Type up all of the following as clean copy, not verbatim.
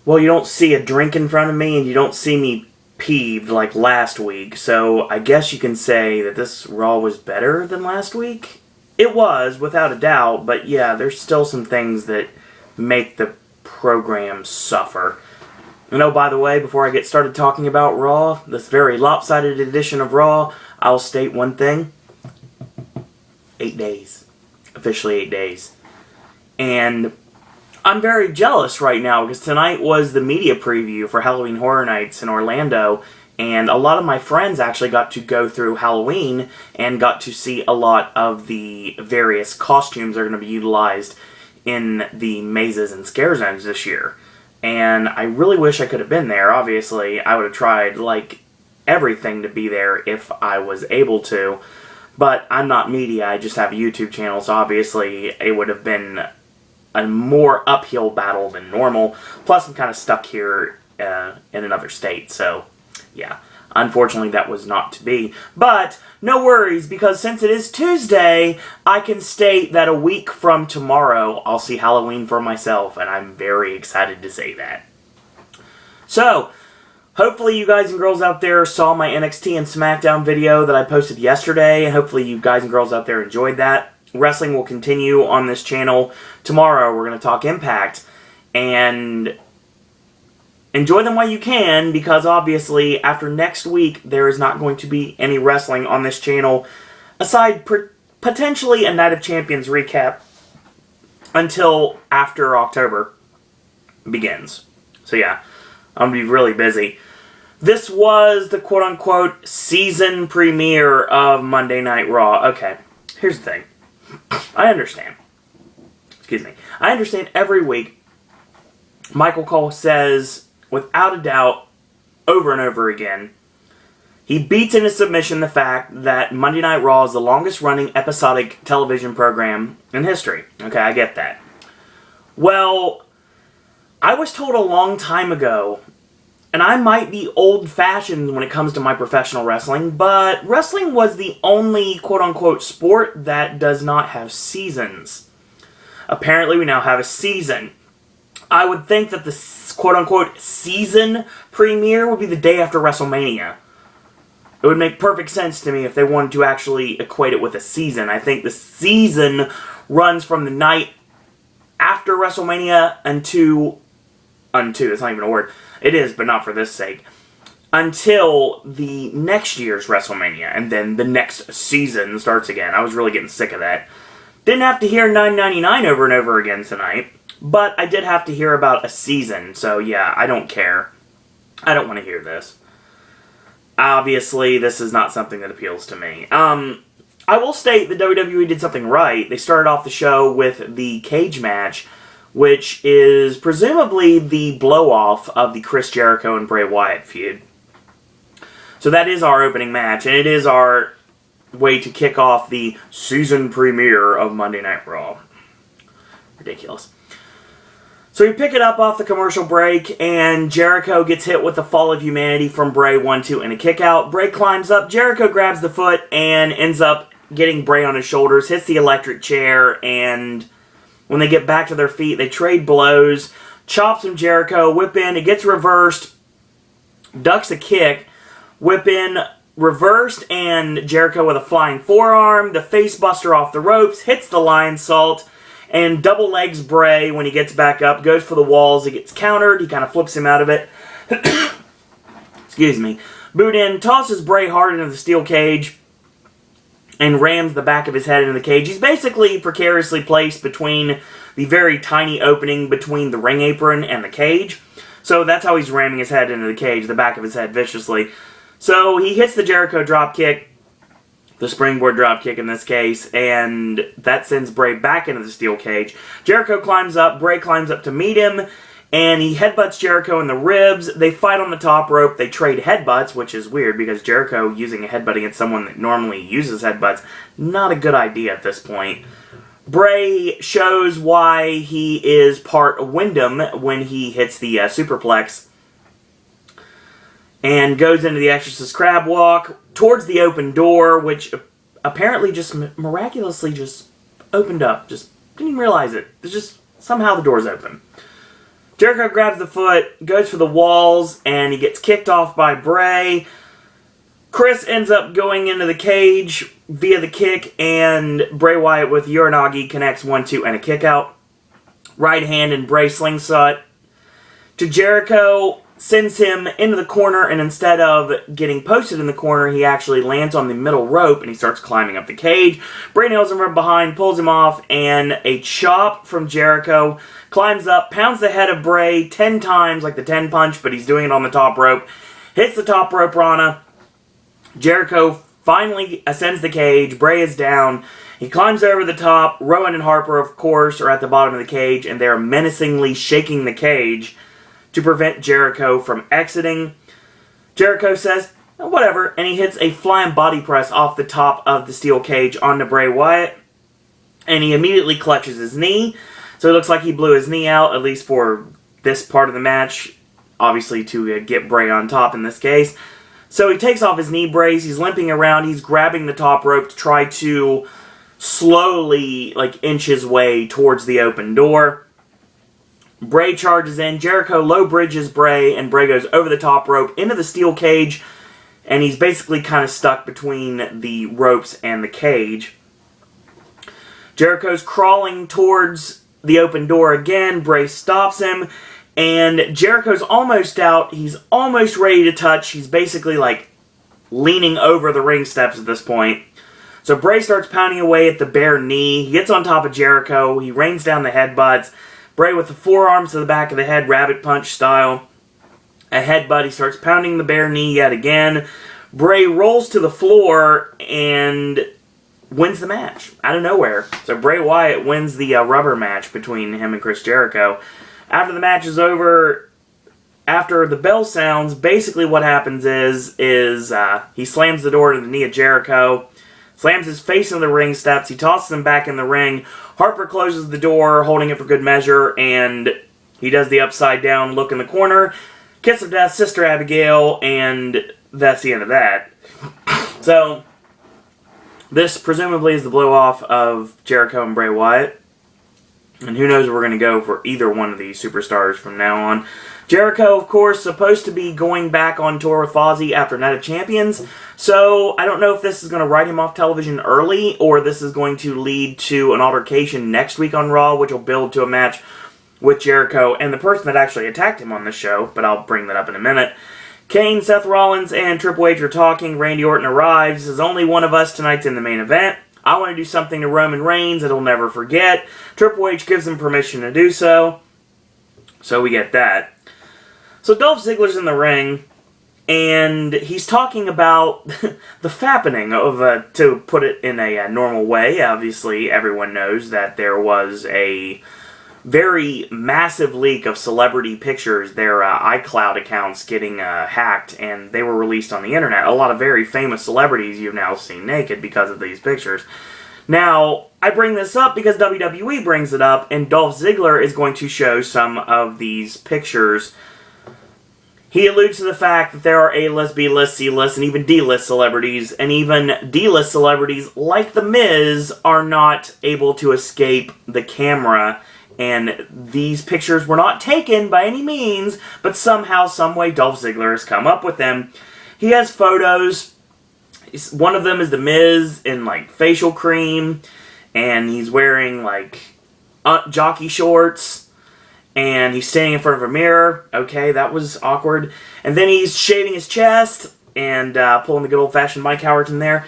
Well, you don't see a drink in front of me, and you don't see me peeved like last week, so I guess you can say that this Raw was better than last week? It was, without a doubt, but yeah, there's still some things that make the program suffer. And oh, by the way, before I get started talking about Raw, this very lopsided edition of Raw, I'll state one thing. 8 days. Officially 8 days. And I'm very jealous right now because tonight was the media preview for Halloween Horror Nights in Orlando, and a lot of my friends actually got to go through Halloween and got to see a lot of the various costumes that are going to be utilized in the mazes and scare zones this year. And I really wish I could have been there. Obviously, I would have tried, like, everything to be there if I was able to. But I'm not media, I just have a YouTube channel, so obviously it would have been a more uphill battle than normal. Plus, I'm kind of stuck here in another state, so yeah. Unfortunately, that was not to be. But no worries, because since it is Tuesday, I can state that a week from tomorrow, I'll see Halloween for myself, and I'm very excited to say that. So, hopefully you guys and girls out there saw my NXT and SmackDown video that I posted yesterday, and hopefully you guys and girls out there enjoyed that. Wrestling will continue on this channel. Tomorrow we're going to talk Impact, and enjoy them while you can, because obviously after next week there is not going to be any wrestling on this channel, aside potentially a Night of Champions recap until after October begins. So yeah, I'm going to be really busy. This was the quote-unquote season premiere of Monday Night Raw. Okay, here's the thing. I understand. Excuse me. I understand every week Michael Cole says, without a doubt, over and over again, he beats into submission the fact that Monday Night Raw is the longest-running episodic television program in history. Okay, I get that. Well, I was told a long time ago, and I might be old-fashioned when it comes to my professional wrestling, but wrestling was the only quote-unquote sport that does not have seasons. Apparently, we now have a season. I would think that the quote-unquote season premiere would be the day after WrestleMania. It would make perfect sense to me if they wanted to actually equate it with a season. I think the season runs from the night after WrestleMania until, it's not even a word. It is, but not for this sake. Until the next year's WrestleMania, and then the next season starts again. I was really getting sick of that. Didn't have to hear $9.99 over and over again tonight, but I did have to hear about a season, so yeah, I don't care. I don't want to hear this. Obviously, this is not something that appeals to me. I will state that WWE did something right. They started off the show with the cage match, which is presumably the blow-off of the Chris Jericho and Bray Wyatt feud. So that is our opening match, and it is our way to kick off the season premiere of Monday Night Raw. Ridiculous. So we pick it up off the commercial break, and Jericho gets hit with the Fall of Humanity from Bray, 1-2, and a kick out. Bray climbs up, Jericho grabs the foot, and ends up getting Bray on his shoulders, hits the electric chair, and when they get back to their feet, they trade blows, chops from Jericho, whip in, it gets reversed, ducks a kick, whip in, reversed, and Jericho with a flying forearm, the face buster off the ropes, hits the lion salt, and double legs Bray when he gets back up, goes for the walls, he gets countered, he kind of flips him out of it. Excuse me. Boot in, tosses Bray hard into the steel cage, and rams the back of his head into the cage. He's basically precariously placed between the very tiny opening between the ring apron and the cage. So that's how he's ramming his head into the cage, the back of his head, viciously. So he hits the Jericho dropkick, the springboard dropkick in this case, and that sends Bray back into the steel cage. Jericho climbs up, Bray climbs up to meet him, and he headbutts Jericho in the ribs. They fight on the top rope. They trade headbutts, which is weird because Jericho using a headbutt against someone that normally uses headbutts, not a good idea at this point. Bray shows why he is part Wyndham when he hits the superplex and goes into the Exorcist Crab Walk towards the open door, which apparently just miraculously just opened up. Just didn't even realize it. It's just somehow the door's open. Jericho grabs the foot, goes for the walls, and he gets kicked off by Bray. Chris ends up going into the cage via the kick, and Bray Wyatt with Uranagi connects 1-2 and a kick out. Right hand and Bray slingshot to Jericho, sends him into the corner, and instead of getting posted in the corner, he actually lands on the middle rope and he starts climbing up the cage. Bray nails him from behind, pulls him off, and a chop from Jericho. Climbs up, pounds the head of Bray 10 times like the 10 punch, but he's doing it on the top rope. Hits the top rope Rana. Jericho finally ascends the cage. Bray is down. He climbs over the top. Rowan and Harper, of course, are at the bottom of the cage, and they're menacingly shaking the cage to prevent Jericho from exiting. Jericho says, oh, whatever, and he hits a flying body press off the top of the steel cage onto Bray Wyatt, and he immediately clutches his knee, so it looks like he blew his knee out, at least for this part of the match, obviously to get Bray on top in this case. So he takes off his knee brace, he's limping around, he's grabbing the top rope to try to slowly, inch his way towards the open door. Bray charges in, Jericho low bridges Bray, and Bray goes over the top rope into the steel cage, and he's basically kind of stuck between the ropes and the cage. Jericho's crawling towards the open door again, Bray stops him, and Jericho's almost out, he's almost ready to touch, he's basically leaning over the ring steps at this point. So Bray starts pounding away at the bare knee, he gets on top of Jericho, he rains down the headbutts. Bray with the forearms to the back of the head, rabbit punch style. A headbutt, he starts pounding the bare knee yet again. Bray rolls to the floor and wins the match out of nowhere. So Bray Wyatt wins the rubber match between him and Chris Jericho. After the match is over, after the bell sounds, basically what happens is he slams the door to the knee of Jericho, slams his face into the ring steps, he tosses him back in the ring. Harper closes the door, holding it for good measure, and he does the upside down look in the corner, kiss of death, Sister Abigail, and that's the end of that. So, this presumably is the blow-off of Jericho and Bray Wyatt, and who knows where we're going to go for either one of these superstars from now on. Jericho, of course, supposed to be going back on tour with Fozzy after Night of Champions, so I don't know if this is going to write him off television early, or this is going to lead to an altercation next week on Raw, which will build to a match with Jericho and the person that actually attacked him on the show, but I'll bring that up in a minute. Kane, Seth Rollins, and Triple H are talking. Randy Orton arrives. As only one of us tonight's in the main event. I want to do something to Roman Reigns that he'll never forget. Triple H gives him permission to do so, so we get that. So Dolph Ziggler's in the ring, and he's talking about the fappening of, to put it in a normal way. Obviously, everyone knows that there was a very massive leak of celebrity pictures, their iCloud accounts getting hacked, and they were released on the internet. A lot of very famous celebrities you've now seen naked because of these pictures. Now, I bring this up because WWE brings it up, and Dolph Ziggler is going to show some of these pictures. He alludes to the fact that there are A-list, B-list, C-list, and even D-list celebrities, and even D-list celebrities like The Miz are not able to escape the camera, and these pictures were not taken by any means, but somehow, someway, Dolph Ziggler has come up with them. He has photos. One of them is The Miz in, facial cream, and he's wearing, jockey shorts, and he's standing in front of a mirror. Okay, that was awkward. And then he's shaving his chest and pulling the good old-fashioned Mike Howerton there.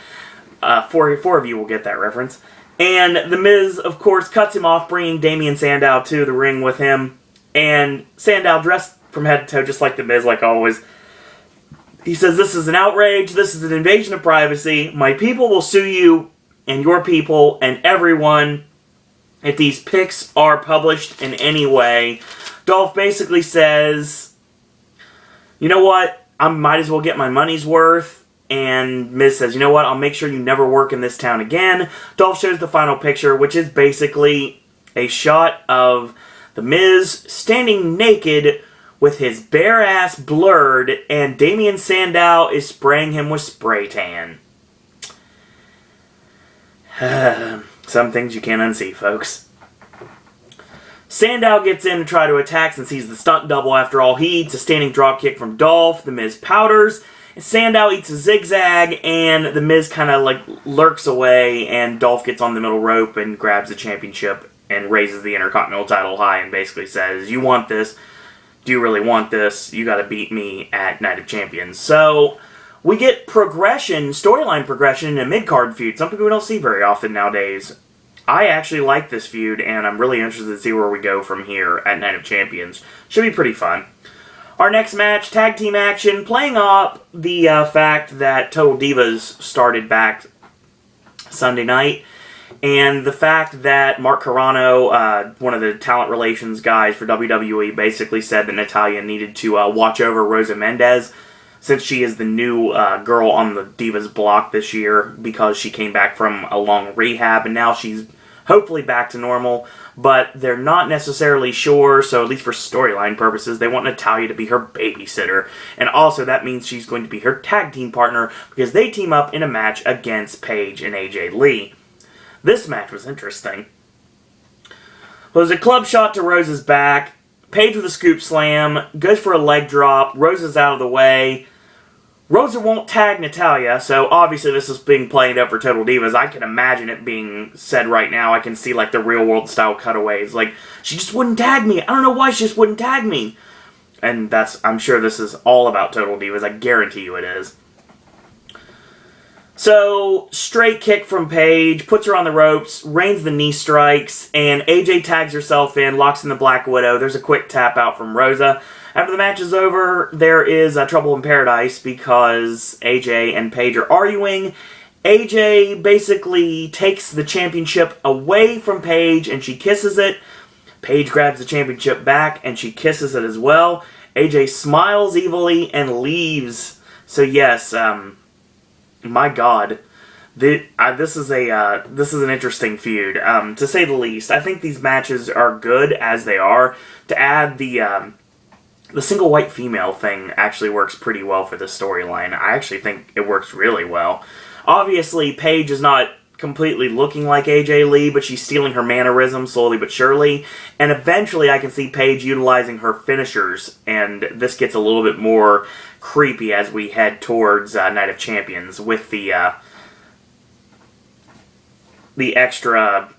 Four of you will get that reference. And The Miz, of course, cuts him off, bringing Damian Sandow to the ring with him. And Sandow, dressed from head to toe, just like The Miz, like always. He says, "This is an outrage. This is an invasion of privacy. My people will sue you, and your people, and everyone, if these pics are published in any way." Dolph basically says, you know what, I might as well get my money's worth. And Miz says, you know what, I'll make sure you never work in this town again. Dolph shows the final picture, which is basically a shot of The Miz standing naked with his bare ass blurred, and Damian Sandow is spraying him with spray tan. Some things you can't unsee, folks. Sandow gets in to try to attack since he's the stunt double after all. He eats a standing dropkick from Dolph. The Miz powders. Sandow eats a zigzag, and The Miz kind of like lurks away, and Dolph gets on the middle rope and grabs the championship and raises the Intercontinental title high and basically says, "You want this? Do you really want this? You got to beat me at Night of Champions." So we get progression, storyline progression in a mid-card feud, something we don't see very often nowadays. I actually like this feud, and I'm really interested to see where we go from here at Night of Champions. Should be pretty fun. Our next match, tag team action, playing up the fact that Total Divas started back Sunday night, and the fact that Mark Carrano, one of the talent relations guys for WWE, basically said that Natalya needed to watch over Rosa Mendez, since she is the new girl on the Divas block this year, because she came back from a long rehab, and now she's hopefully back to normal. But they're not necessarily sure, so at least for storyline purposes, they want Natalya to be her babysitter. And also, that means she's going to be her tag team partner, because they team up in a match against Paige and AJ Lee. This match was interesting. Well, there's a club shot to Rosa's back. Paige with a scoop slam, goes for a leg drop, Rosa's out of the way. Rosa won't tag Natalya, so obviously this is being played up for Total Divas. I can imagine it being said right now. I can see like the real world style cutaways. Like, she just wouldn't tag me. I don't know why she just wouldn't tag me. And I'm sure this is all about Total Divas. I guarantee you it is. So, straight kick from Paige, puts her on the ropes, rains the knee strikes, and AJ tags herself in, locks in the Black Widow. There's a quick tap out from Rosa. After the match is over, there is trouble in paradise because AJ and Paige are arguing. AJ basically takes the championship away from Paige and she kisses it. Paige grabs the championship back and she kisses it as well. AJ smiles evilly and leaves. So yes, my God, this is an interesting feud, to say the least. I think these matches are good as they are. To add the single white female thing actually works pretty well for this storyline. I actually think it works really well. Obviously, Paige is not completely looking like AJ Lee, but she's stealing her mannerisms slowly but surely. And eventually I can see Paige utilizing her finishers, and this gets a little bit more creepy as we head towards Night of Champions with the extra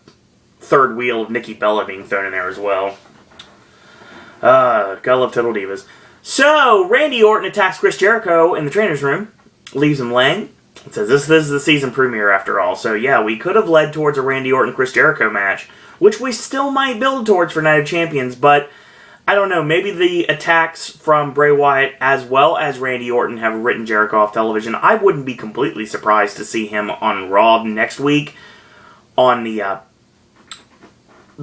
third wheel of Nikki Bella being thrown in there as well. Gotta love Total Divas. So, Randy Orton attacks Chris Jericho in the trainer's room, leaves him laying. It says this is the season premiere after all. So yeah, we could have led towards a Randy Orton-Chris Jericho match, which we still might build towards for Night of Champions, but I don't know, maybe the attacks from Bray Wyatt as well as Randy Orton have written Jericho off television. I wouldn't be completely surprised to see him on Raw next week on the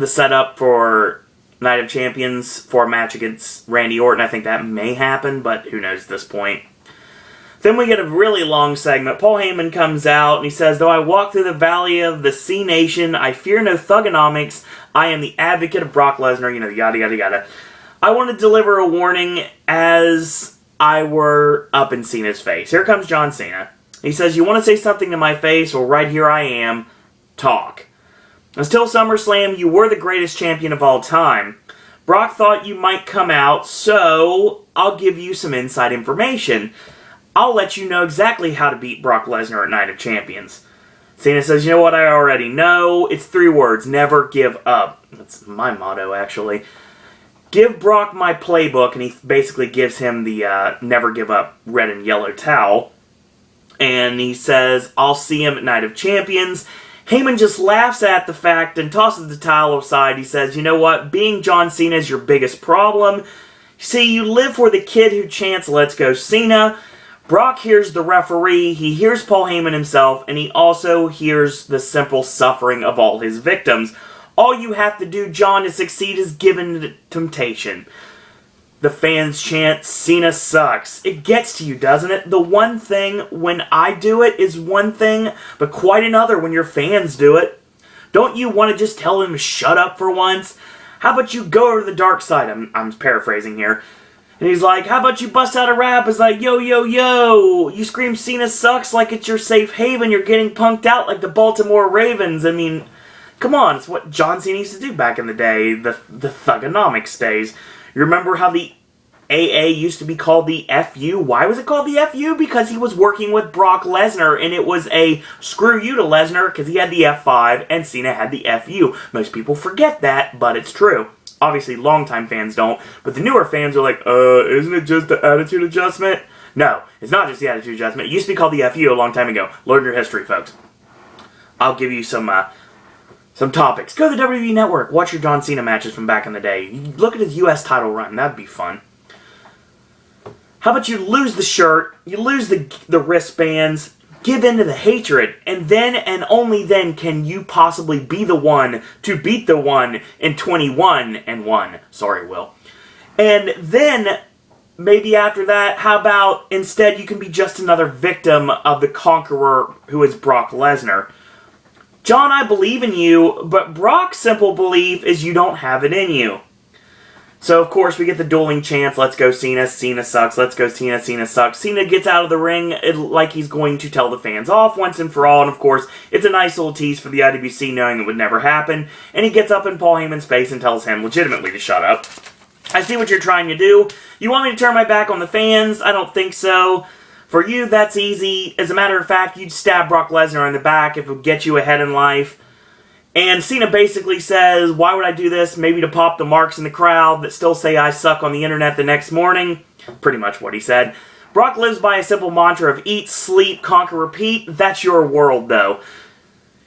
setup for Night of Champions for a match against Randy Orton. I think that may happen, but who knows at this point. Then we get a really long segment. Paul Heyman comes out and he says, "Though I walk through the valley of the Sea Nation, I fear no thugonomics. I am the advocate of Brock Lesnar," yada yada yada. I want to deliver a warning as I were up in Cena's face. Here comes John Cena. He says, "You want to say something to my face? Well, right here I am. Talk. Until SummerSlam, you were the greatest champion of all time. Brock thought you might come out, so I'll give you some inside information. I'll let you know exactly how to beat Brock Lesnar at Night of Champions." Cena says, "You know what I already know? It's 3 words. Never give up." That's my motto, actually. "Give Brock my playbook," and he basically gives him the never give up red and yellow towel. And he says, "I'll see him at Night of Champions." Heyman just laughs at the fact and tosses the towel aside. He says, "You know what? Being John Cena is your biggest problem. See, you live for the kid who chants, 'Let's go Cena.' Brock hears the referee, he hears Paul Heyman himself, and he also hears the simple suffering of all his victims. All you have to do, John, to succeed is given the temptation." The fans chant, "Cena sucks." It gets to you, doesn't it? The one thing when I do it is one thing, but quite another when your fans do it. Don't you want to just tell them to shut up for once? How about you go over to the dark side? I'm paraphrasing here. And he's like, "How about you bust out a rap?" It's like, "Yo, yo, yo." You scream Cena sucks like it's your safe haven. You're getting punked out like the Baltimore Ravens. I mean, Come on, it's what John Cena used to do back in the day, the thugonomics days. You remember how the AA used to be called the FU? Why was it called the FU? Because he was working with Brock Lesnar, and it was a screw you to Lesnar because he had the F5 and Cena had the FU. Most people forget that, but it's true. Obviously, longtime fans don't, but the newer fans are like, isn't it just the attitude adjustment? No, it's not just the attitude adjustment. It used to be called the FU a long time ago. Learn your history, folks. I'll give you some topics. Go to the WWE Network. Watch your John Cena matches from back in the day. Look at his U.S. title run. That'd be fun. How about you lose the shirt, you lose the wristbands, give in to the hatred, and then and only then can you possibly be the one to beat the one in 21-1. Sorry, Will. And then, maybe after that, how about instead you can be just another victim of the conqueror who is Brock Lesnar. John, I believe in you, but Brock's simple belief is you don't have it in you. So, of course, we get the dueling chants, let's go Cena, Cena sucks, let's go Cena, Cena sucks. Cena gets out of the ring like he's going to tell the fans off once and for all, and of course, it's a nice little tease for the IWC knowing it would never happen, and he gets up in Paul Heyman's face and tells him legitimately to shut up. I see what you're trying to do. You want me to turn my back on the fans? I don't think so. For you, that's easy. As a matter of fact, you'd stab Brock Lesnar in the back if it would get you ahead in life. And Cena basically says, why would I do this? Maybe to pop the marks in the crowd that still say I suck on the internet the next morning. Pretty much what he said. Brock lives by a simple mantra of eat, sleep, conquer, repeat. That's your world, though.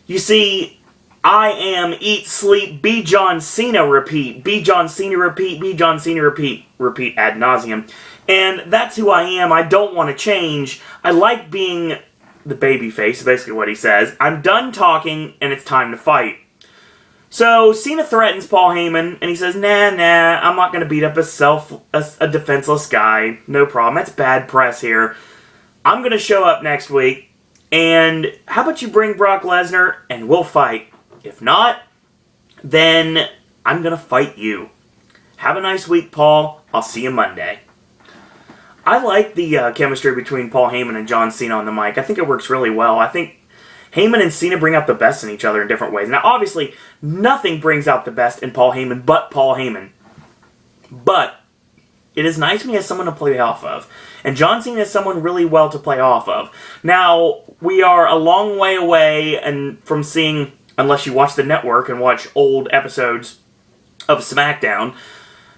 You see, I am eat, sleep, be John Cena, repeat. Be John Cena, repeat. Be John Cena, repeat. Repeat ad nauseum. And that's who I am. I don't want to change. I like being the babyface, basically what he says. I'm done talking, and it's time to fight. So, Cena threatens Paul Heyman, and he says, nah, I'm not going to beat up a defenseless guy. No problem. That's bad press here. I'm going to show up next week, and how about you bring Brock Lesnar, and we'll fight. If not, then I'm going to fight you. Have a nice week, Paul. I'll see you Monday. I like the chemistry between Paul Heyman and John Cena on the mic. I think it works really well. I think Heyman and Cena bring out the best in each other in different ways. Now, obviously, nothing brings out the best in Paul Heyman but Paul Heyman. But it is nice when he has someone to play off of. And John Cena is someone really well to play off of. Now, we are a long way away from seeing, unless you watch the network and watch old episodes of SmackDown,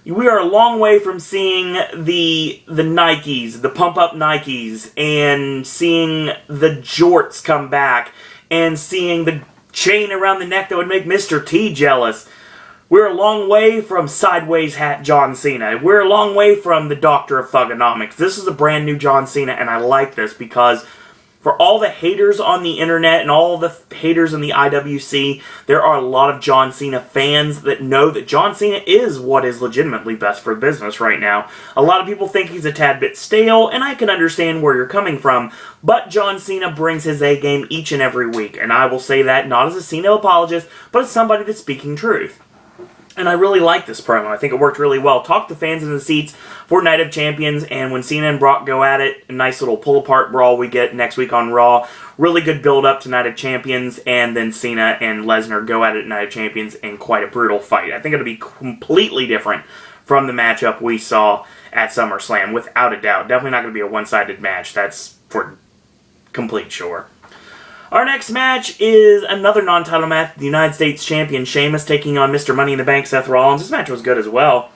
we are a long way from seeing the Nikes, the pump-up Nikes, and seeing the jorts come back, and seeing the chain around the neck that would make Mr. T jealous. We're a long way from sideways hat John Cena. We're a long way from the Doctor of Thugonomics. This is a brand new John Cena, and I like this because for all the haters on the internet and all the haters in the IWC, there are a lot of John Cena fans that know that John Cena is what is legitimately best for business right now. A lot of people think he's a tad bit stale, and I can understand where you're coming from, but John Cena brings his A-game each and every week, and I will say that not as a Cena apologist, but as somebody that's speaking truth. And I really like this promo. I think it worked really well. Talk the fans in the seats for Night of Champions, and when Cena and Brock go at it, a nice little pull-apart brawl we get next week on Raw. Really good build-up to Night of Champions, and then Cena and Lesnar go at it at Night of Champions in quite a brutal fight. I think it'll be completely different from the matchup we saw at SummerSlam, without a doubt. Definitely not going to be a one-sided match. That's for complete sure. Our next match is another non-title match. The United States Champion Sheamus taking on Mr. Money in the Bank Seth Rollins. This match was good as well.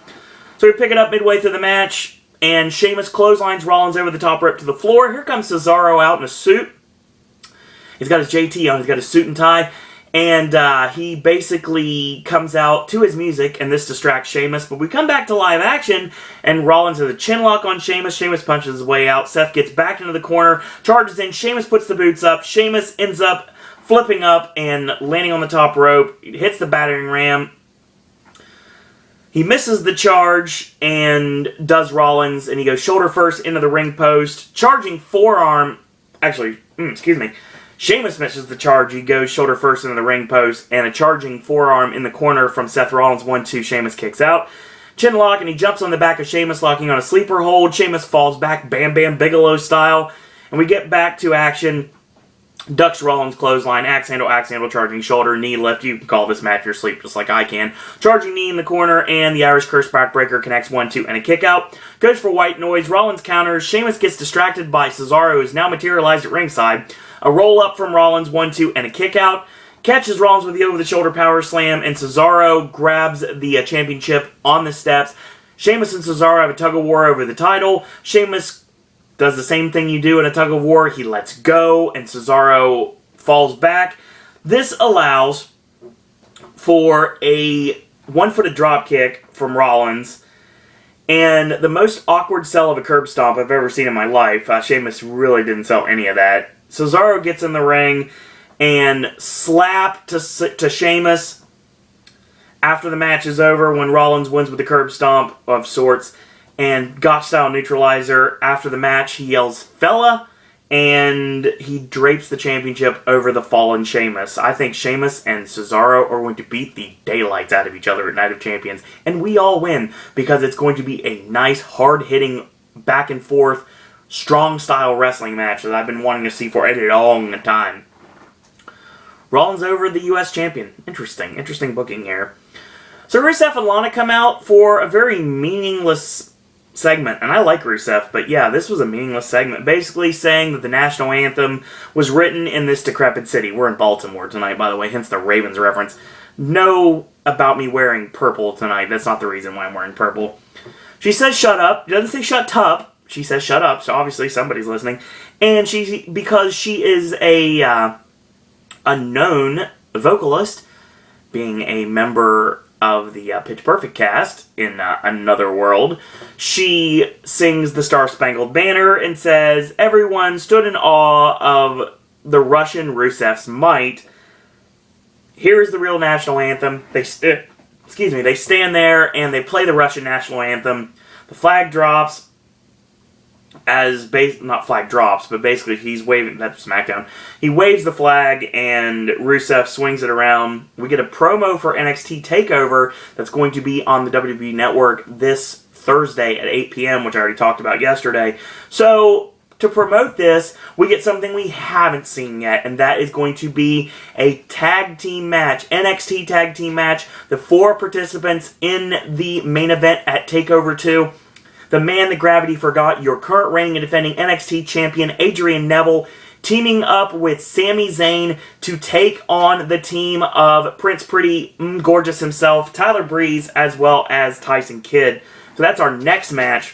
So we pick it up midway through the match, and Sheamus clotheslines Rollins over the top rope to the floor. Here comes Cesaro out in a suit. He's got his JT on. He's got his suit and tie. And he basically comes out to his music, and this distracts Sheamus. But we come back to live action, and Rollins has a chin lock on Sheamus. Sheamus punches his way out. Seth gets back into the corner, charges in. Sheamus puts the boots up. Sheamus ends up flipping up and landing on the top rope. He hits the battering ram. He misses the charge and does Rollins, and he goes shoulder first into the ring post. Charging forearm. Actually, Sheamus misses the charge. He goes shoulder first into the ring post, and a charging forearm in the corner from Seth Rollins. 1-2, Sheamus kicks out. Chin lock, and he jumps on the back of Sheamus, locking on a sleeper hold. Sheamus falls back, Bam Bam Bigelow style. And we get back to action. ducks Rollins clothesline, axe handle, charging shoulder, knee lift. You can call this match your sleep just like I can. Charging knee in the corner, and the Irish Curse backbreaker connects 1-2 and a kick out. Goes for white noise. Rollins counters. Sheamus gets distracted by Cesaro, who is now materialized at ringside. A roll up from Rollins, 1-2 and a kick out. Catches Rollins with the over-the-shoulder power slam, and Cesaro grabs the championship on the steps. Sheamus and Cesaro have a tug-of-war over the title. Sheamus does the same thing you do in a tug-of-war. He lets go, and Cesaro falls back. This allows for a one-footed drop kick from Rollins, and the most awkward sell of a curb stomp I've ever seen in my life. Sheamus really didn't sell any of that. Cesaro gets in the ring and slap to Sheamus after the match is over when Rollins wins with a curb stomp of sorts. And Gotch-style neutralizer. After the match, he yells, "Fella," and he drapes the championship over the fallen Sheamus. I think Sheamus and Cesaro are going to beat the daylights out of each other at Night of Champions. And we all win, because it's going to be a nice, hard-hitting, back-and-forth, strong-style wrestling match that I've been wanting to see for a long time. Rollins over the U.S. champion. Interesting booking here. So Rusev and Lana come out for a very meaningless segment, and I like Rusev, but yeah, this was a meaningless segment, basically saying that the national anthem was written in this decrepit city. We're in Baltimore tonight, by the way, hence the Ravens reference. Know about me wearing purple tonight. That's not the reason why I'm wearing purple. She says shut up. She doesn't say shut up. She says shut up, so obviously somebody's listening. And because she is a known vocalist, being a member of the Pitch Perfect cast in Another World, she sings the Star-Spangled Banner and says, "Everyone stood in awe of the Russian Rusev's might. Here's the real national anthem." They stand there and they play the Russian national anthem. The flag drops. Not flag drops, but basically he's waving, that's SmackDown. He waves the flag and Rusev swings it around. We get a promo for NXT TakeOver that's going to be on the WWE Network this Thursday at 8 p.m., which I already talked about yesterday. So, to promote this, we get something we haven't seen yet, and that is going to be a tag team match, NXT tag team match. The 4 participants in the main event at TakeOver 2. The man that gravity forgot, your current reigning and defending NXT champion, Adrian Neville, teaming up with Sami Zayn to take on the team of Prince Pretty Gorgeous himself, Tyler Breeze, as well as Tyson Kidd. So that's our next match.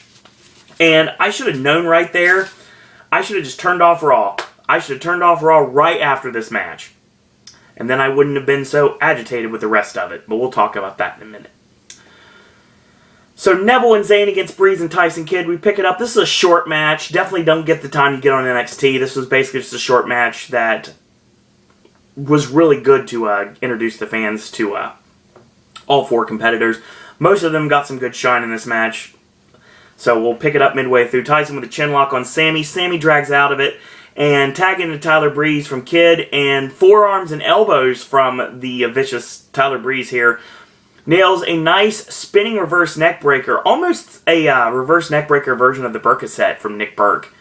And I should have known right there. I should have just turned off Raw. I should have turned off Raw right after this match. And then I wouldn't have been so agitated with the rest of it. But we'll talk about that in a minute. So Neville and Zayn against Breeze and Tyson Kidd. We pick it up. This is a short match. Definitely don't get the time you get on NXT. This was basically just a short match that was really good to introduce the fans to all 4 competitors. Most of them got some good shine in this match. So we'll pick it up midway through. Tyson with a chin lock on Sammy. Sammy drags out of it. And tagging to Tyler Breeze from Kidd. And forearms and elbows from the vicious Tyler Breeze here. Nails a nice spinning reverse neck breaker. Almost a reverse neck breaker version of the Percocet from Nick Burke.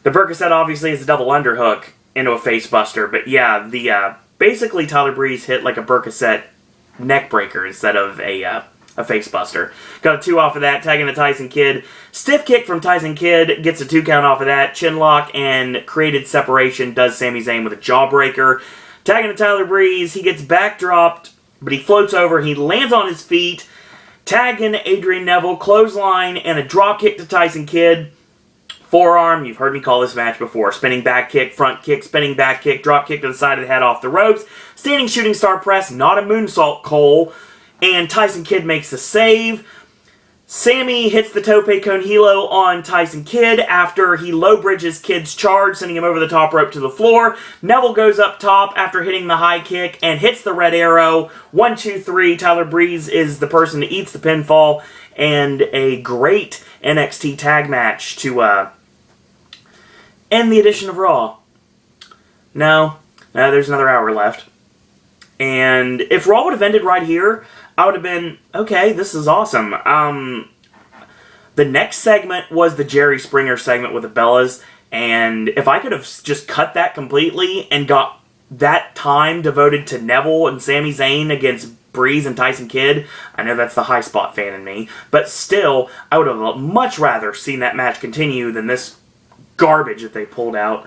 The Percocet obviously is a double underhook into a face buster. But yeah, basically Tyler Breeze hit like a Percocet neck breaker instead of a face buster. Got a 2 off of that, tagging to Tyson Kidd. Stiff kick from Tyson Kidd, gets a 2 count off of that. Chin lock and created separation does Sami Zayn with a jawbreaker. Tagging to Tyler Breeze, he gets backdropped, but he floats over, he lands on his feet, tagging Adrian Neville, clothesline, and a drop kick to Tyson Kidd. Forearm, you've heard me call this match before. Spinning back kick, front kick, spinning back kick, drop kick to the side of the head off the ropes. Standing shooting star press, not a moonsault, Cole. And Tyson Kidd makes the save. Sammy hits the tope con hilo on Tyson Kidd after he low bridges Kidd's charge, sending him over the top rope to the floor. Neville goes up top after hitting the high kick and hits the red arrow. 1, 2, 3. Tyler Breeze is the person that eats the pinfall. And a great NXT tag match to end the edition of Raw. No, there's another hour left. And if Raw would have ended right here, I would have been, okay, this is awesome. The next segment was the Jerry Springer segment with the Bellas. And if I could have just cut that completely and got that time devoted to Neville and Sami Zayn against Breeze and Tyson Kidd, I know that's the high spot fan in me, but still, I would have much rather seen that match continue than this garbage that they pulled out.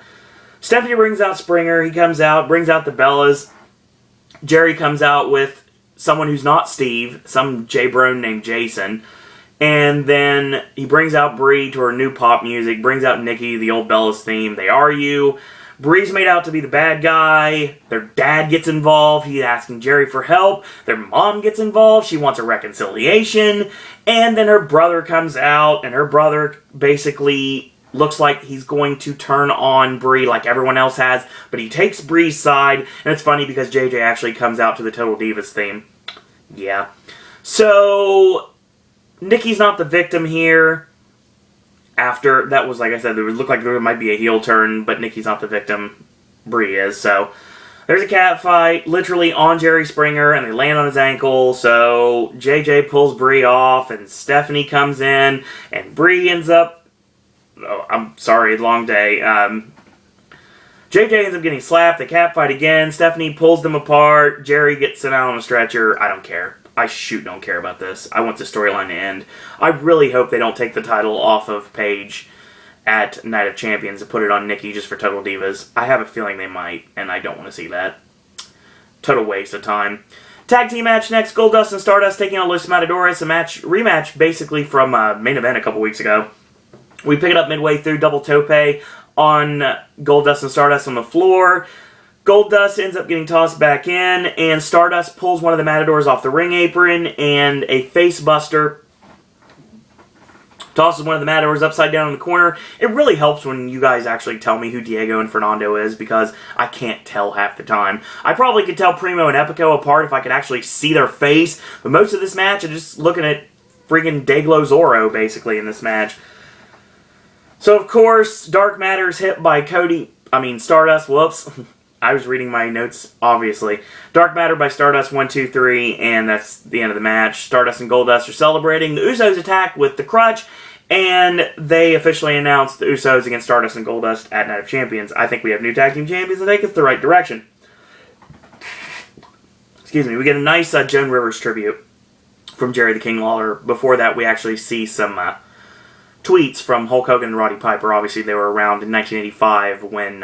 Stephanie brings out Springer, he comes out, brings out the Bellas. Jerry comes out with someone who's not Steve, some J-Brone named Jason. And then he brings out Bree to her new pop music, brings out Nikki, the old Bellas theme. They argue. Bree's made out to be the bad guy. Their dad gets involved. He's asking Jerry for help. Their mom gets involved. She wants a reconciliation. And then her brother comes out, and her brother basically looks like he's going to turn on Bree like everyone else has, but he takes Bree's side, and it's funny because JJ actually comes out to the Total Divas theme. Yeah. So, Nikki's not the victim here. After, that was, like I said, it looked like there might be a heel turn, but Nikki's not the victim. Bree is, so there's a cat fight, literally on Jerry Springer, and they land on his ankle, so JJ pulls Bree off, and Stephanie comes in, and Bree ends up, oh, I'm sorry, long day, JJ ends up getting slapped, they cat fight again, Stephanie pulls them apart, Jerry gets sent out on a stretcher, I don't care. I don't care about this. I want the storyline to end. I really hope they don't take the title off of Paige at Night of Champions and put it on Nikki just for Total Divas. I have a feeling they might, and I don't want to see that. Total waste of time. Tag team match next, Goldust and Stardust taking on Los Matadores, a rematch basically from main event a couple weeks ago. We pick it up midway through, double tope on Goldust and Stardust on the floor. Goldust ends up getting tossed back in, and Stardust pulls one of the Matadors off the ring apron, and a face buster tosses one of the Matadors upside down in the corner. It really helps when you guys actually tell me who Diego and Fernando is, because I can't tell half the time. I probably could tell Primo and Epico apart if I could actually see their face, but most of this match, I'm just looking at friggin' Dayglow Zorro, basically, in this match. So, of course, Dark Matter's hit by Stardust, whoops. I was reading my notes, obviously. Dark Matter by Stardust, 1, 2, 3, and that's the end of the match. Stardust and Goldust are celebrating. The Usos attack with the crutch, and they officially announced the Usos against Stardust and Goldust at Night of Champions. I think we have new tag team champions, and take us the right direction. Excuse me. We get a nice Joan Rivers tribute from Jerry the King Lawler. Before that, we actually see some tweets from Hulk Hogan and Roddy Piper. Obviously, they were around in 1985 when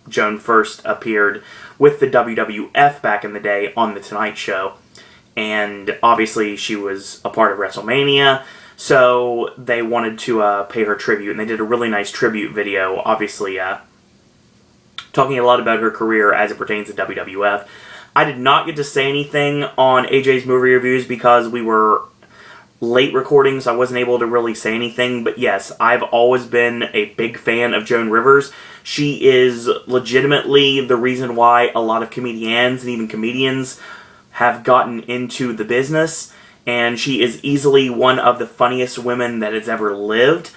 Joan first appeared with the WWF back in the day on The Tonight Show. And obviously she was a part of WrestleMania, so they wanted to pay her tribute, and they did a really nice tribute video, obviously talking a lot about her career as it pertains to WWF. I did not get to say anything on AJ's movie reviews because we were late recording, so I wasn't able to really say anything, but yes, I've always been a big fan of Joan Rivers. She is legitimately the reason why a lot of comedians and even comedians have gotten into the business, and she is easily one of the funniest women that has ever lived,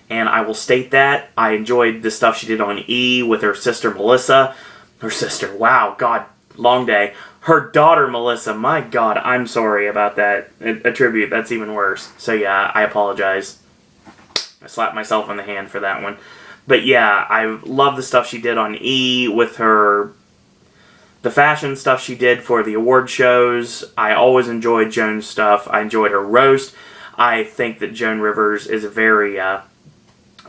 and I will state that. I enjoyed the stuff she did on E! With her sister Melissa. Her sister, wow, God, long day. Her daughter Melissa, my God, I'm sorry about that. A tribute, that's even worse. So yeah, I apologize. I slapped myself on the hand for that one. But yeah, I love the stuff she did on E! With her, the fashion stuff she did for the award shows. I always enjoyed Joan's stuff. I enjoyed her roast. I think that Joan Rivers is a very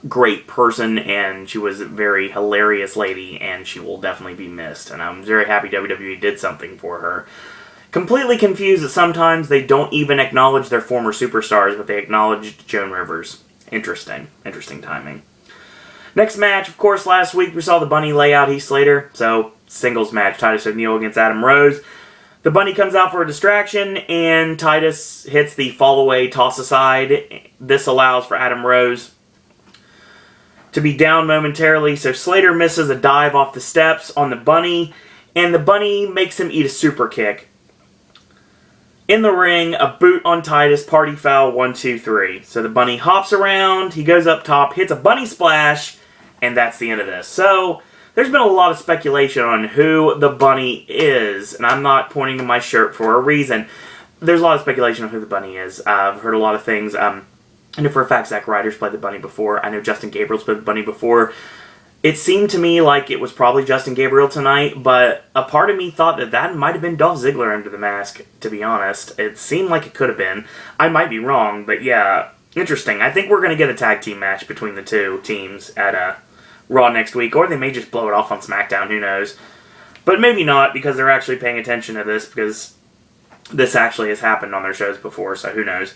great person, and she was a very hilarious lady, and she will definitely be missed. And I'm very happy WWE did something for her. Completely confused that sometimes they don't even acknowledge their former superstars, but they acknowledged Joan Rivers. Interesting. Interesting timing. Next match, of course, last week we saw the Bunny lay out Heath Slater. So, singles match, Titus O'Neil against Adam Rose. The Bunny comes out for a distraction, and Titus hits the fall away toss aside. This allows for Adam Rose to be down momentarily, so Slater misses a dive off the steps on the Bunny, and the Bunny makes him eat a super kick. In the ring, a boot on Titus, party foul, 1, 2, 3. So the Bunny hops around, he goes up top, hits a Bunny splash, and that's the end of this. So, there's been a lot of speculation on who the Bunny is, and I'm not pointing to my shirt for a reason. There's a lot of speculation on who the Bunny is. I've heard a lot of things. I know for a fact Zack Ryder's played the Bunny before. I know Justin Gabriel's played the Bunny before. It seemed to me like it was probably Justin Gabriel tonight, but a part of me thought that might have been Dolph Ziggler under the mask, to be honest. It seemed like it could have been. I might be wrong, but yeah, interesting. I think we're going to get a tag team match between the two teams at Raw next week, or they may just blow it off on SmackDown, who knows. But maybe not, because they're actually paying attention to this, because this actually has happened on their shows before, so who knows.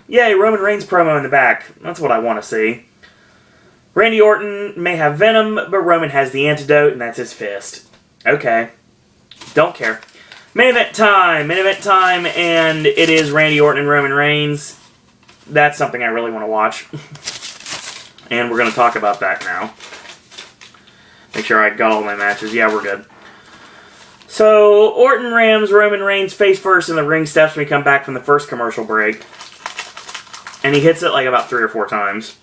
Yay, Roman Reigns promo in the back. That's what I want to see. Randy Orton may have venom, but Roman has the antidote, and that's his fist. Okay. Don't care. Main event time, and it is Randy Orton and Roman Reigns. That's something I really want to watch. And we're going to talk about that now. Make sure I got all my matches. Yeah, we're good. So, Orton rams Roman Reigns face first in the ring steps when we come back from the first commercial break. And he hits it like about 3 or 4 times.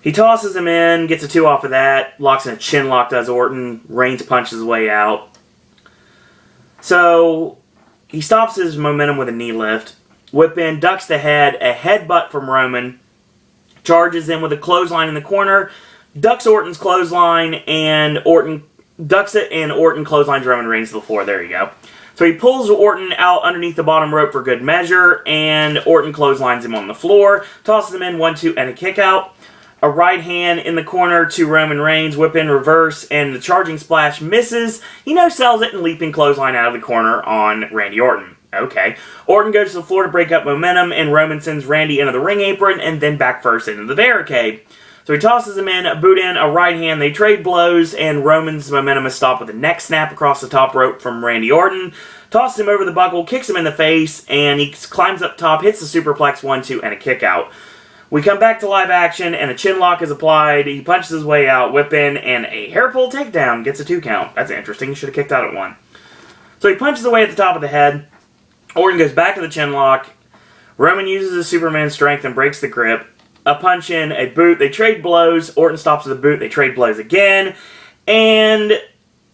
He tosses him in, gets a 2 off of that, locks in a chin lock, does Orton. Reigns punches his way out. So, he stops his momentum with a knee lift. Whip in, ducks the head, a headbutt from Roman. Charges in with a clothesline in the corner. Ducks Orton's clothesline, and Orton ducks it, and Orton clotheslines Roman Reigns to the floor. There you go. So he pulls Orton out underneath the bottom rope for good measure, and Orton clotheslines him on the floor. Tosses him in, 1-2, and a kick out. A right hand in the corner to Roman Reigns, whip in reverse, and the charging splash misses. He no-sells it and leaping clothesline out of the corner on Randy Orton. Okay. Orton goes to the floor to break up momentum, and Roman sends Randy into the ring apron and then back first into the barricade. So he tosses him in, a boot in, a right hand, they trade blows, and Roman's momentum is stopped with a neck snap across the top rope from Randy Orton. Tosses him over the buckle, kicks him in the face, and he climbs up top, hits the superplex, 1-2, and a kick out. We come back to live action, and a chin lock is applied. He punches his way out, whip in, and a hair pull takedown gets a 2 count. That's interesting. He should have kicked out at 1. So he punches away at the top of the head. Orton goes back to the chin lock. Roman uses his Superman strength and breaks the grip. A punch in, a boot. They trade blows. Orton stops with a boot. They trade blows again. And,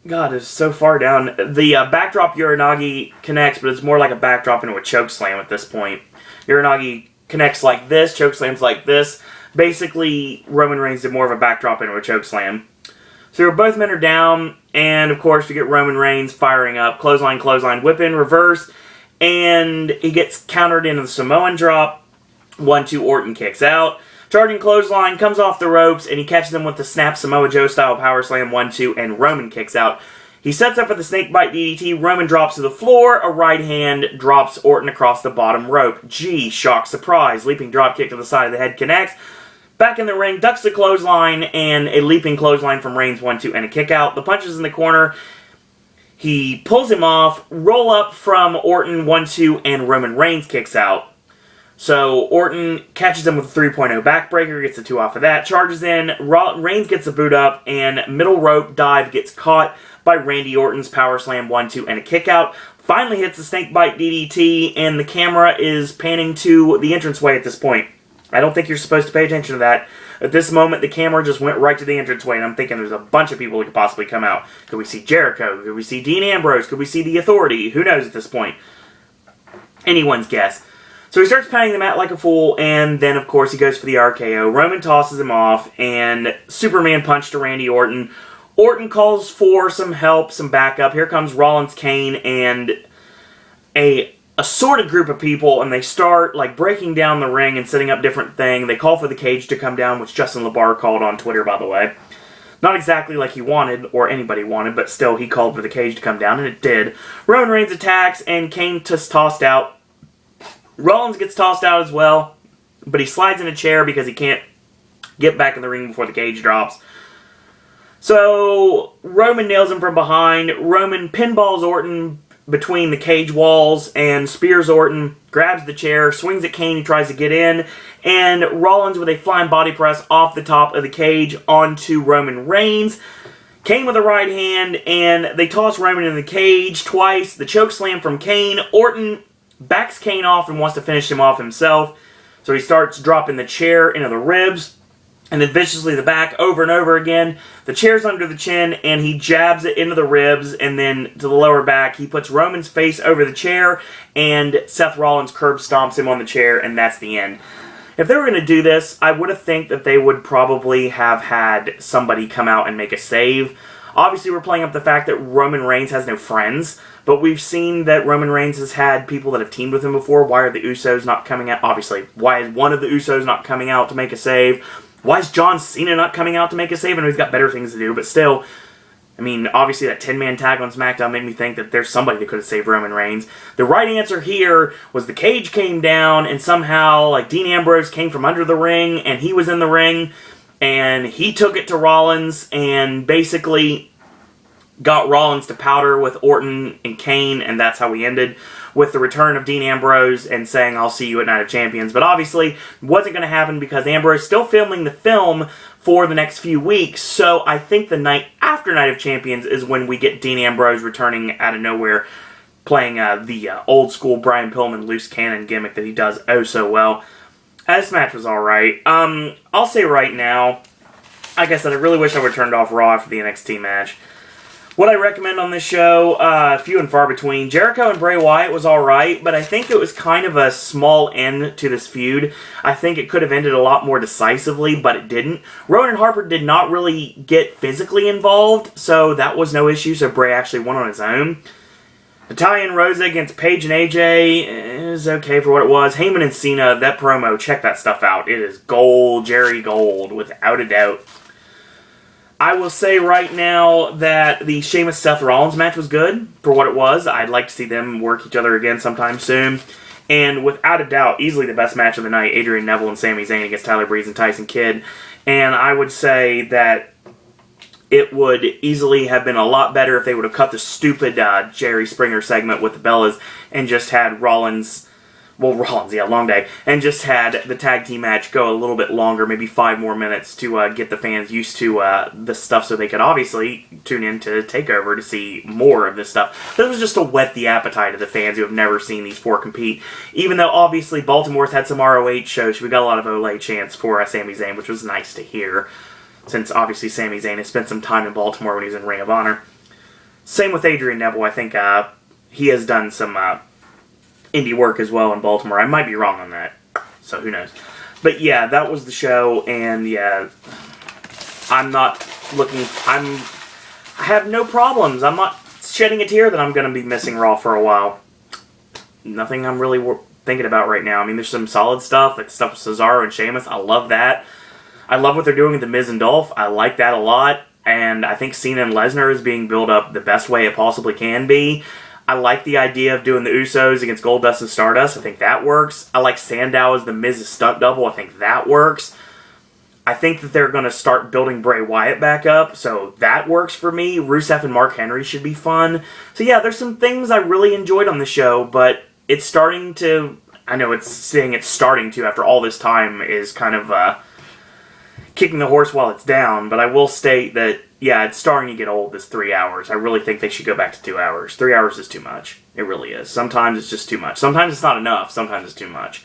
God, it's so far down. The backdrop Uranagi connects, but it's more like a backdrop into a choke slam at this point. Uranagi connects like this, choke slams like this. Basically, Roman Reigns did more of a backdrop into a choke slam. So both men are down, and of course we get Roman Reigns firing up. Clothesline, whip in, reverse, and he gets countered into the Samoan drop. 1-2, Orton kicks out. Charging clothesline, comes off the ropes, and he catches him with the snap Samoa Joe style power slam, 1-2, and Roman kicks out. He sets up for the snakebite DDT. Roman drops to the floor. A right hand drops Orton across the bottom rope. Gee, shock, surprise. Leaping dropkick to the side of the head connects. Back in the ring, ducks the clothesline, and a leaping clothesline from Reigns, 1-2, and a kick out. The punches in the corner. He pulls him off. Roll up from Orton, 1-2, and Roman Reigns kicks out. So Orton catches him with a 3.0 backbreaker, gets a 2 off of that, charges in, Reigns gets a boot up, and middle rope dive gets caught by Randy Orton's power slam, 1-2, and a kick out. Finally hits the snakebite DDT, and the camera is panning to the entranceway at this point. I don't think you're supposed to pay attention to that. At this moment, the camera just went right to the entranceway, and I'm thinking there's a bunch of people who could possibly come out. Could we see Jericho? Could we see Dean Ambrose? Could we see The Authority? Who knows at this point? Anyone's guess. So he starts patting the mat like a fool, and then, of course, he goes for the RKO. Roman tosses him off, and Superman punch to Randy Orton. Orton calls for some help, some backup. Here comes Rollins, Kane, and a assorted group of people, and they start like breaking down the ring and setting up different things. They call for the cage to come down, which Justin LaBar called on Twitter, by the way. Not exactly like he wanted, or anybody wanted, but still he called for the cage to come down, and it did. Roman Reigns attacks, and Kane is tossed out. Rollins gets tossed out as well, but he slides in a chair because he can't get back in the ring before the cage drops. So Roman nails him from behind. Roman pinballs Orton between the cage walls and spears Orton, grabs the chair, swings at Kane, he tries to get in, and Rollins with a flying body press off the top of the cage onto Roman Reigns. Kane with a right hand, and they toss Roman in the cage twice. The choke slam from Kane. Orton backs Kane off and wants to finish him off himself. So he starts dropping the chair into the ribs. and then viciously the back over and over again. The chair's under the chin, and he jabs it into the ribs, and then to the lower back. He puts Roman's face over the chair, and Seth Rollins curb stomps him on the chair, and that's the end. If they were going to do this, I would have think that they would probably have had somebody come out and make a save. Obviously, we're playing up the fact that Roman Reigns has no friends, but we've seen that Roman Reigns has had people that have teamed with him before. Why are the Usos not coming out? Obviously, why is one of the Usos not coming out to make a save? Why is John Cena not coming out to make a save? I know he's got better things to do, but still, I mean, obviously that 10-man tag on SmackDown made me think that there's somebody that could have saved Roman Reigns. The right answer here was the cage came down, and somehow, like, Dean Ambrose came from under the ring, and he was in the ring, and he took it to Rollins, and basically got Rollins to powder with Orton and Kane, and that's how we ended, with the return of Dean Ambrose and saying, I'll see you at Night of Champions. But obviously, wasn't going to happen because Ambrose is still filming the film for the next few weeks, so I think the night after Night of Champions is when we get Dean Ambrose returning out of nowhere, playing the old-school Brian Pillman loose cannon gimmick that he does oh so well. This match was alright. I'll say right now, like I said, I really wish I would have turned off Raw after the NXT match. What I recommend on this show, few and far between. Jericho and Bray Wyatt was alright, but I think it was kind of a small end to this feud. I think it could have ended a lot more decisively, but it didn't. Rowan and Harper did not really get physically involved, so that was no issue, so Bray actually won on his own. Natalya and Rosa against Paige and AJ is okay for what it was. Heyman and Cena, that promo, check that stuff out. It is gold, Jerry Gold, without a doubt. I will say right now that the Sheamus-Seth Rollins match was good for what it was. I'd like to see them work each other again sometime soon. And without a doubt, easily the best match of the night, Adrian Neville and Sami Zayn against Tyler Breeze and Tyson Kidd. And I would say that it would easily have been a lot better if they would have cut the stupid Jerry Springer segment with the Bellas and just had Rollins, long day, and just had the tag team match go a little bit longer, maybe 5 more minutes to get the fans used to the stuff so they could obviously tune in to TakeOver to see more of this stuff. This was just to whet the appetite of the fans who have never seen these four compete, even though obviously Baltimore's had some ROH shows. We got a lot of Olay chants for Sami Zayn, which was nice to hear, since obviously Sami Zayn has spent some time in Baltimore when he was in Ring of Honor. Same with Adrian Neville. I think he has done some indie work as well in Baltimore. I might be wrong on that, so who knows. But yeah, that was the show, and yeah, I have no problems. I'm not shedding a tear that I'm going to be missing Raw for a while. Nothing I'm really thinking about right now. I mean, there's some solid stuff, like stuff with Cesaro and Sheamus. I love that. I love what they're doing with The Miz and Dolph. I like that a lot, and I think Cena and Lesnar is being built up the best way it possibly can be. I like the idea of doing the Usos against Goldust and Stardust. I think that works. I like Sandow as the Miz's stunt double. I think that works. I think that they're going to start building Bray Wyatt back up, so that works for me. Rusev and Mark Henry should be fun. So yeah, there's some things I really enjoyed on the show, but it's starting to... I know it's saying it's starting to after all this time is kind of kicking the horse while it's down, but I will state that yeah, it's starting to get old, this 3 hours. I really think they should go back to 2 hours. 3 hours is too much. It really is. Sometimes it's just too much. Sometimes it's not enough. Sometimes it's too much.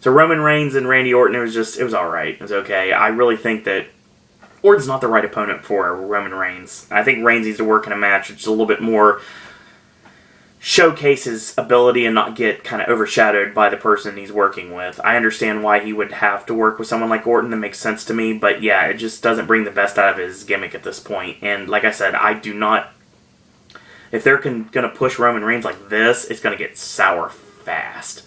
So Roman Reigns and Randy Orton, it was alright. It was okay. I really think that Orton's not the right opponent for Roman Reigns. I think Reigns needs to work in a match which is a little bit more showcase his ability and not get kind of overshadowed by the person he's working with. I understand why he would have to work with someone like Orton. That makes sense to me, but yeah, it just doesn't bring the best out of his gimmick at this point. And like I said, I do not... If they're going to push Roman Reigns like this, it's going to get sour fast.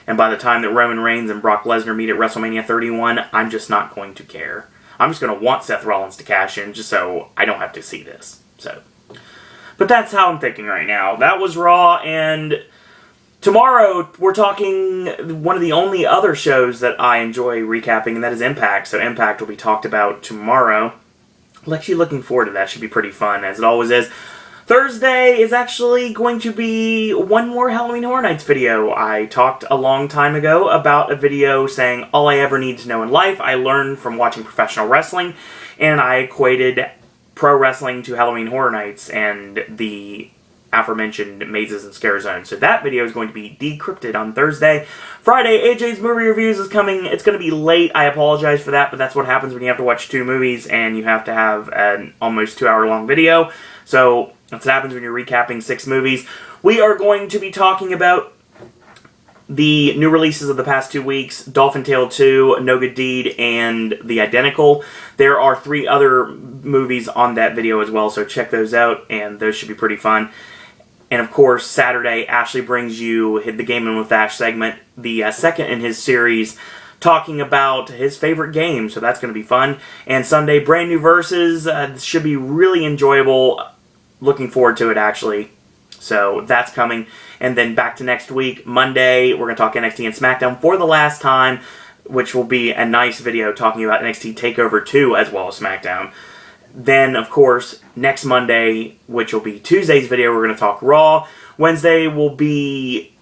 And by the time that Roman Reigns and Brock Lesnar meet at WrestleMania 31, I'm just not going to care. I'm just going to want Seth Rollins to cash in just so I don't have to see this. But that's how I'm thinking right now. That was Raw, and tomorrow we're talking one of the only other shows that I enjoy recapping, and that is Impact. So Impact will be talked about tomorrow. I'm actually looking forward to that. Should be pretty fun, as it always is. Thursday is actually going to be one more Halloween Horror Nights video. I talked a long time ago about a video saying all I ever need to know in life I learned from watching professional wrestling, and I equated pro wrestling to Halloween Horror Nights, and the aforementioned mazes and scare zones. So that video is going to be decrypted on Thursday. Friday, AJ's movie reviews is coming. It's going to be late. I apologize for that, but that's what happens when you have to watch 2 movies and you have to have an almost 2-hour-long video. So that's what happens when you're recapping 6 movies. We are going to be talking about the new releases of the past 2 weeks, Dolphin Tale 2, No Good Deed, and The Identical. There are 3 other movies on that video as well, so check those out, and those should be pretty fun. And of course, Saturday, Ashley brings you Hit the Game In with Ash segment, the second in his series, talking about his favorite game, so that's going to be fun. And Sunday, brand new verses, should be really enjoyable. Looking forward to it, actually. So that's coming. And then back to next week, Monday, we're going to talk NXT and SmackDown for the last time, which will be a nice video talking about NXT TakeOver 2 as well as SmackDown. Then, of course, next Monday, which will be Tuesday's video, we're going to talk Raw. Wednesday will be,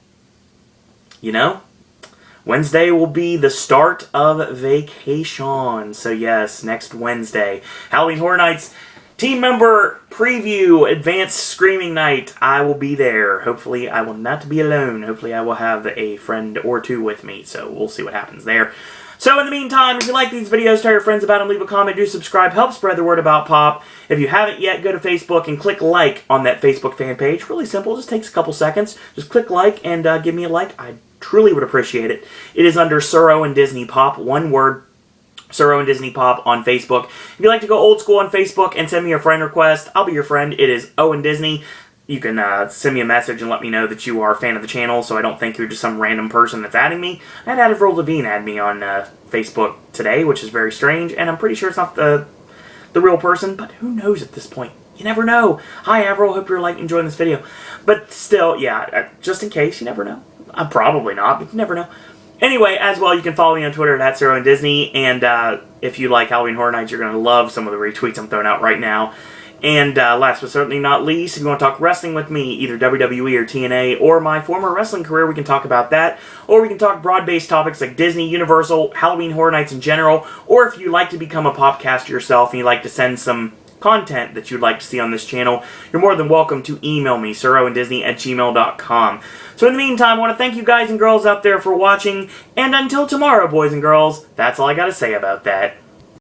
Wednesday will be the start of vacation. So yes, next Wednesday. Halloween Horror Nights team member preview, advanced screaming night. I will be there. Hopefully I will not be alone. Hopefully I will have a friend or 2 with me. So we'll see what happens there. So in the meantime, if you like these videos, tell your friends about them, leave a comment, do subscribe, help spread the word about Pop. If you haven't yet, go to Facebook and click like on that Facebook fan page. Really simple, just takes a couple seconds. Just click like and give me a like. I truly would appreciate it. It is under Suro and Disney Pop, one word. Suro and Disney Pop on Facebook. If you'd like to go old school on Facebook and send me a friend request, I'll be your friend. It is Owen Disney. You can send me a message and let me know that you are a fan of the channel, so I don't think you're just some random person that's adding me. I had Avril Lavigne add me on Facebook today, which is very strange, and I'm pretty sure it's not the real person, but who knows at this point? You never know. Hi, Avril. Hope you're enjoying this video. But still, yeah, just in case, you never know. I'm probably not, but you never know. Anyway, as well, you can follow me on Twitter at Suro and Disney, and if you like Halloween Horror Nights, you're going to love some of the retweets I'm throwing out right now. And last but certainly not least, if you want to talk wrestling with me, either WWE or TNA, or my former wrestling career, we can talk about that. Or we can talk broad-based topics like Disney, Universal, Halloween Horror Nights in general. Or if you like to become a popcaster yourself and you'd like to send some content that you'd like to see on this channel, you're more than welcome to email me, suroanddisney@gmail.com. So in the meantime, I want to thank you guys and girls out there for watching, and until tomorrow, boys and girls, that's all I got to say about that.